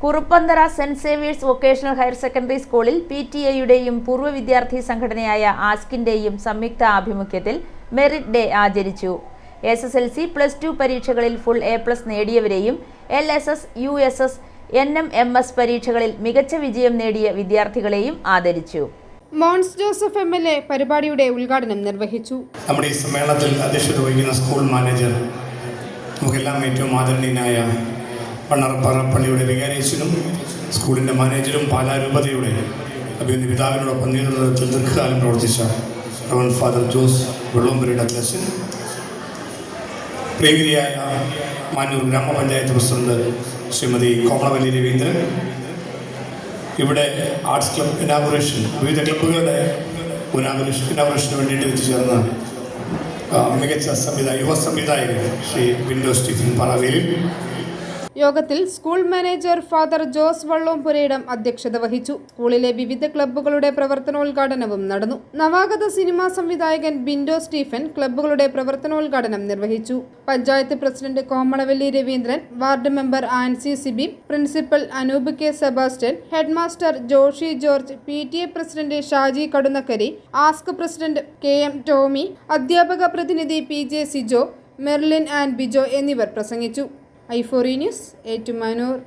Kuruppanthara saint Xavier's vocational higher secondary സ്കൂളിൽ PTA-യുടെയും പൂർവ്വ വിദ്യാർത്ഥി സംഘടനയായ ആസ്കിന്റെയും സംയുക്ത ആഭിമുഖ്യത്തിൽ മെറിറ്റ് ഡേ ആചരിച്ചു. SSLC, +2 പരീക്ഷകളിൽ full A+ നേടിയവരെയും LSS, USS, NMMS പരീക്ഷകളിൽ മികച്ച വിജയം നേടിയ വിദ്യാർത്ഥികളെയും ആദരിച്ചു. മോൻസ് ജോസഫ് MLA പരിപാടിയുടെ ഉദ്ഘാടനം നിർവഹിച്ചു. നമ്മുടെ ഈ സമ്മേളനത്തിൽ അധ്യക്ഷത വഹിക്കുന്ന സ്കൂൾ മാനേജർ, നമുക്കെല്ലാം ഏറ്റവും ആദരണീയനായ പണ്ണാറപ്പാറ പള്ളിയുടെ വികാരിയച്ഛനും സ്കൂളിൻ്റെ മാനേജരും പാലാരൂപതയുടെ അഭിനന്ദ പിതാവിനോടൊപ്പം നേതൃത്വത്തിൽ ദീർഘകാലം പ്രവർത്തിച്ച റവറൻഡ് ഫാദർ ജോസ് വെള്ളോമ്പുരയുടെ അധ്യക്ഷൻ, പ്രിയങ്കരിയായ മാനൂർ ഗ്രാമപഞ്ചായത്ത് പ്രസിഡന്റ് ശ്രീമതി കോമളവല്ലി രവീന്ദ്രൻ, ഇവിടെ ആർട്സ് ക്ലബ് ഇനാഗുറേഷൻ, വിവിധ ക്ലബ്ബുകളുടെ ഇനാഗുറേഷന് വേണ്ടിയിട്ട് എത്തിച്ചേർന്ന മികച്ച യുവ സംവിധായകൻ ശ്രീ വിൻഡോ സ്റ്റീഫൻ പറവേലിൽ. യോഗത്തിൽ school manager father Jose Vallompurayidam അധ്യക്ഷത വഹിച്ചു. സ്കൂളിലെ വിവിധ ക്ലബ്ബുകളുടെ പ്രവർത്തനോദ്ഘാടനവും നടന്നു. നവാഗത സിനിമാ സംവിധായകൻ ബിൻഡോ സ്റ്റീഫൻ ക്ലബ്ബുകളുടെ പ്രവർത്തനോദ്ഘാടനം നിർവഹിച്ചു. Panchayat president Komalavalli Raveendran, ward member Ancy Siby, principal Anoop K Sebastian, headmaster Joshy George, PTA president Shaji Kadunnakkari, ask president KM Tomy, അധ്യാപക പ്രതിനിധി PJ സിജോ, മെർലിൻ ആൻഡ് ബിജോ എന്നിവർ പ്രസംഗിച്ചു. I4E News, Ettumanoor.